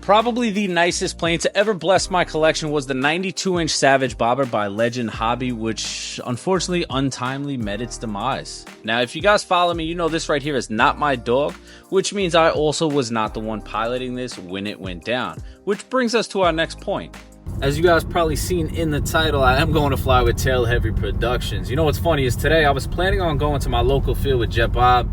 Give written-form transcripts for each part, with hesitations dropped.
Probably the nicest plane to ever bless my collection was the 92-inch Savage Bobber by Legend Hobby, which unfortunately untimely met its demise. Now, if you guys follow me, you know this right here is not my dog, which means I also was not the one piloting this when it went down, which brings us to our next point. As you guys probably seen in the title, I am going to fly with Tail Heavy Productions. You know what's funny is today I was planning on going to my local field with Jet Bob.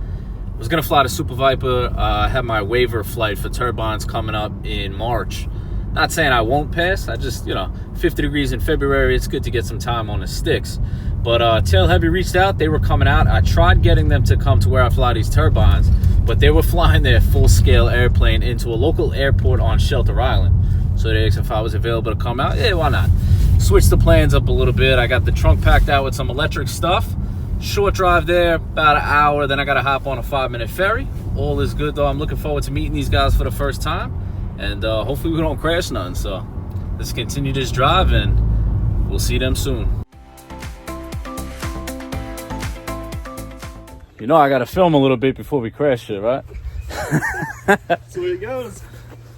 I was gonna fly to Super Viper. I have my waiver flight for turbines coming up in March. Not saying I won't pass. I just, 50 degrees in February, it's good to get some time on the sticks. But Tail Heavy reached out. They were coming out. I tried getting them to come to where I fly these turbines, but they were flying their full-scale airplane into a local airport on Shelter Island. So they asked if I was available to come out. Yeah, why not? Switched the plans up a little bit. I got the trunk packed out with some electric stuff. Short drive there, about an hour, then I gotta hop on a 5-minute ferry. All is good though. I'm looking forward to meeting these guys for the first time, and hopefully we don't crash nothing. So let's continue this drive and we'll see them soon. You know I gotta film a little bit before we crash it, right? That's the way it goes.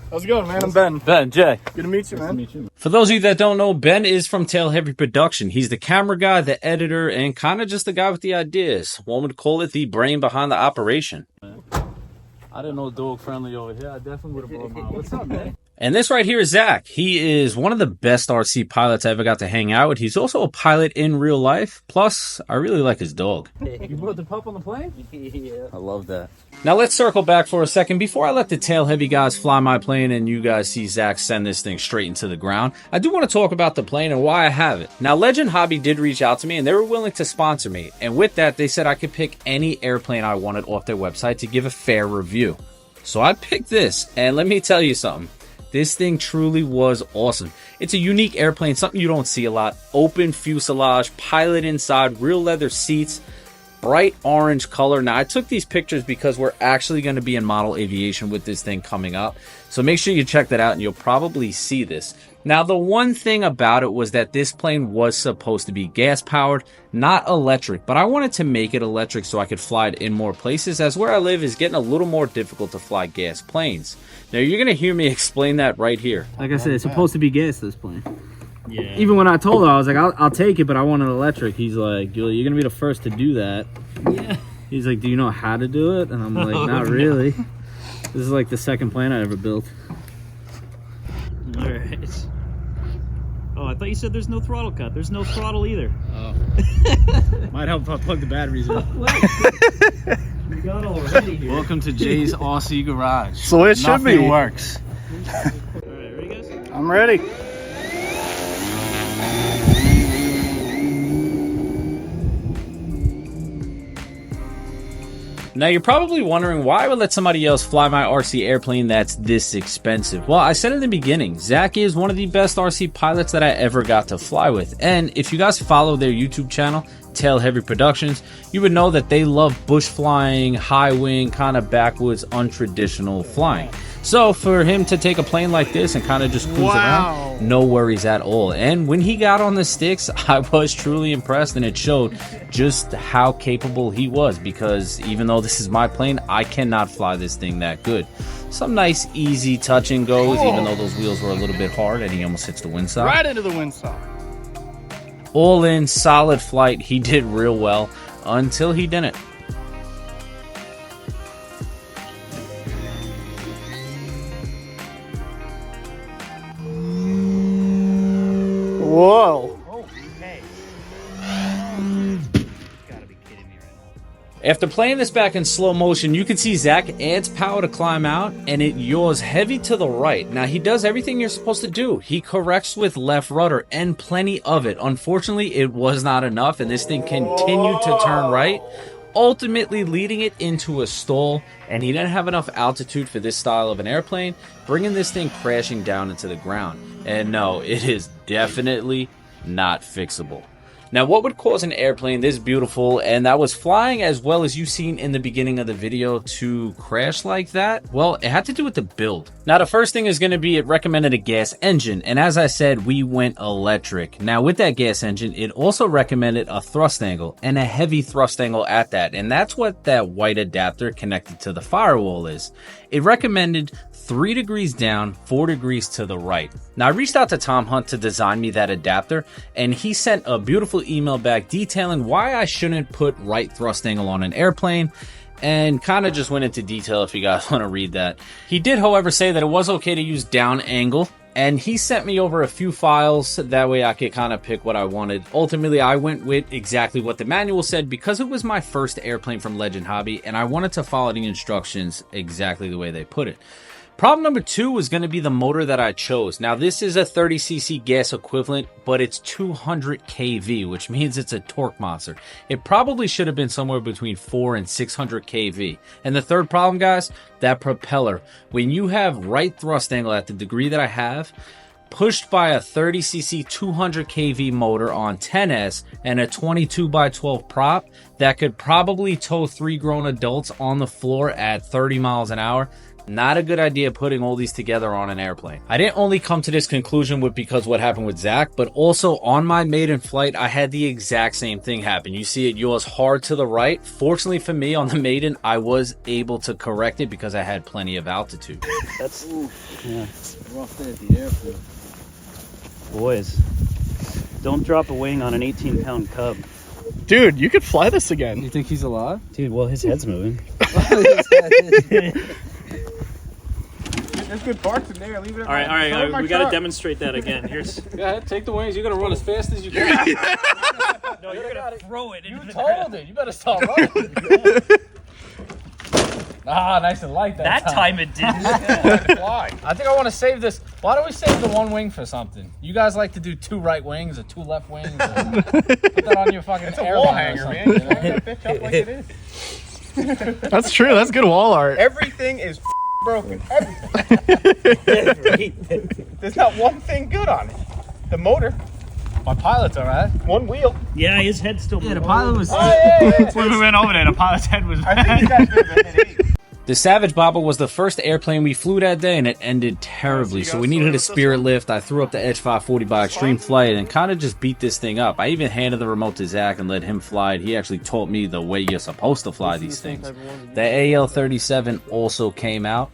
How's it going, man? I'm Ben. Ben, Jay. Good to meet you, man. Nice to meet you. For those of you that don't know, Ben is from Tail Heavy Production. He's the camera guy, the editor, and kind of just the guy with the ideas. One would call it the brain behind the operation. I didn't know dog friendly over here. I definitely would have brought mine. What's up, man? And this right here is Zach. He is one of the best RC pilots I ever got to hang out with. He's also a pilot in real life. Plus, I really like his dog. You brought the pup on the plane? Yeah. I love that. Now let's circle back for a second. Before I let the Tail Heavy guys fly my plane and you guys see Zach send this thing straight into the ground, I do want to talk about the plane and why I have it. Now, Legend Hobby did reach out to me and they were willing to sponsor me. And with that, they said I could pick any airplane I wanted off their website to give a fair review. So I picked this, and let me tell you something. This thing truly was awesome. It's a unique airplane, something you don't see a lot. Open fuselage, pilot inside, real leather seats, bright orange color. Now, I took these pictures because we're actually going to be in model aviation with this thing coming up. So make sure you check that out, and you'll probably see this. Now, the one thing about it was that this plane was supposed to be gas-powered, not electric. But I wanted to make it electric so I could fly it in more places, as where I live is getting a little more difficult to fly gas planes. Now, you're going to hear me explain that right here. Like I said, it's supposed to be gas, this plane. Yeah. Even when I told him, I was like, I'll take it, but I want an electric. He's like, you're going to be the first to do that. Yeah. He's like, do you know how to do it? And I'm like, not really. This is like the second plane I ever built. All right. Oh, I thought you said there's no throttle cut. There's no throttle either. Oh. Might help if I plug the batteries in. We got already here. Welcome to Jay's RC Garage. So it should be. Nothing works. All right, ready, guys? I'm ready. Now, you're probably wondering why I would let somebody else fly my RC airplane that's this expensive. Well, I said in the beginning, Zach is one of the best RC pilots that I ever got to fly with. And if you guys follow their YouTube channel, Tail Heavy Productions, you would know that they love bush flying, high wing, kind of backwoods, untraditional flying. So for him to take a plane like this and kind of just cruise around, no worries at all. And when he got on the sticks, I was truly impressed, and it showed just how capable he was, because even though this is my plane, I cannot fly this thing that good. Some nice easy touch and goes, even though those wheels were a little bit hard and he almost hits the windside. Right into the windside. All in, solid flight. He did real well until he didn't. Whoa. Okay. Gotta be kidding me right now. After playing this back in slow motion, you can see Zach adds power to climb out, and it yaws heavy to the right. Now, he does everything you're supposed to do. He corrects with left rudder, and plenty of it. Unfortunately, it was not enough, and this thing continued to turn right, ultimately leading it into a stall, and he didn't have enough altitude for this style of an airplane, bringing this thing crashing down into the ground. And no, it is definitely not fixable. Now, what would cause an airplane this beautiful and that was flying as well as you seen in the beginning of the video to crash like that? Well, it had to do with the build. Now, the first thing is going to be it recommended a gas engine, and as I said, we went electric. Now, with that gas engine, it also recommended a thrust angle, and a heavy thrust angle at that, and that's what that white adapter connected to the firewall is. It recommended 3 degrees down, 4 degrees to the right. Now I reached out to Tom Hunt to design me that adapter, and he sent a beautiful email back detailing why I shouldn't put right thrust angle on an airplane, and kind of just went into detail if you guys want to read that. He did, however, say that it was okay to use down angle, and he sent me over a few files, that way I could kind of pick what I wanted. Ultimately, I went with exactly what the manual said because it was my first airplane from Legend Hobby, and I wanted to follow the instructions exactly the way they put it. Problem number 2 was going to be the motor that I chose. Now, this is a 30cc gas equivalent, but it's 200 kV, which means it's a torque monster. It probably should have been somewhere between 4 and 600 kV. And the third problem, guys, that propeller. When you have right thrust angle at the degree that I have, pushed by a 30cc 200 kV motor on 10S and a 22x12 prop that could probably tow 3 grown adults on the floor at 30 miles an hour, not a good idea putting all these together on an airplane. I didn't only come to this conclusion because what happened with Zach, but also on my maiden flight, I had the exact same thing happen. You see it yaws hard to the right. Fortunately for me, on the maiden, I was able to correct it because I had plenty of altitude. That's Yeah, rough day at the airport. boys. Don't drop a wing on an 18-pound cub. Dude, you could fly this again. You think he's alive? Dude, well, his head's moving. There's good parts in there. Leave it. All right, we got to demonstrate that again. Here's. Go ahead, take the wings. You're gonna run as fast as you can. No, you're gonna throw it. You told it. You better stop running. Ah, nice and light that time it didn't. Fly. I think I want to save this. Why don't we save the one wing for something? You guys like to do 2 right wings or 2 left wings. Or put that on your fucking It's a wall hanger, man. You hang that bitch up like it is. That's true. That's good wall art. Everything is broken. Everything. There's not one thing good on it. The motor, My pilot's all right. one wheel. Yeah, his head's still moving. Yeah, the pilot was. Oh, yeah. When we went over there, the pilot's head was. I think he's got good at it. The Savage Bobber was the first airplane we flew that day, and it ended terribly. So we needed a spirit lift. I threw up the Edge 540 by Extreme Flight and kind of just beat this thing up. I even handed the remote to Zach and let him fly it. He actually taught me the way you're supposed to fly these things. The AL-37 also came out.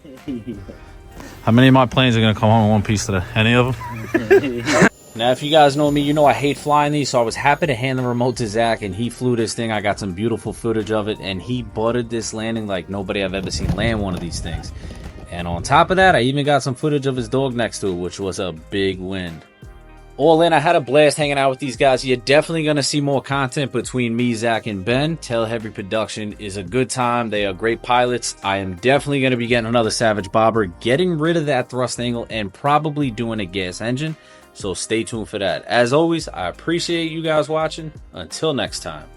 How many of my planes are going to come home in one piece today? Any of them? Now, if you guys know me, you know I hate flying these, so I was happy to hand the remote to Zach, and he flew this thing. I got some beautiful footage of it, and he buttered this landing like nobody I've ever seen land one of these things. And on top of that, I even got some footage of his dog next to it, which was a big win. All in, I had a blast hanging out with these guys. You're definitely going to see more content between me, Zach, and Ben. Tail Heavy Production is a good time. They are great pilots. I am definitely going to be getting another Savage Bobber, getting rid of that thrust angle, and probably doing a gas engine. So stay tuned for that. As always, I appreciate you guys watching. Until next time.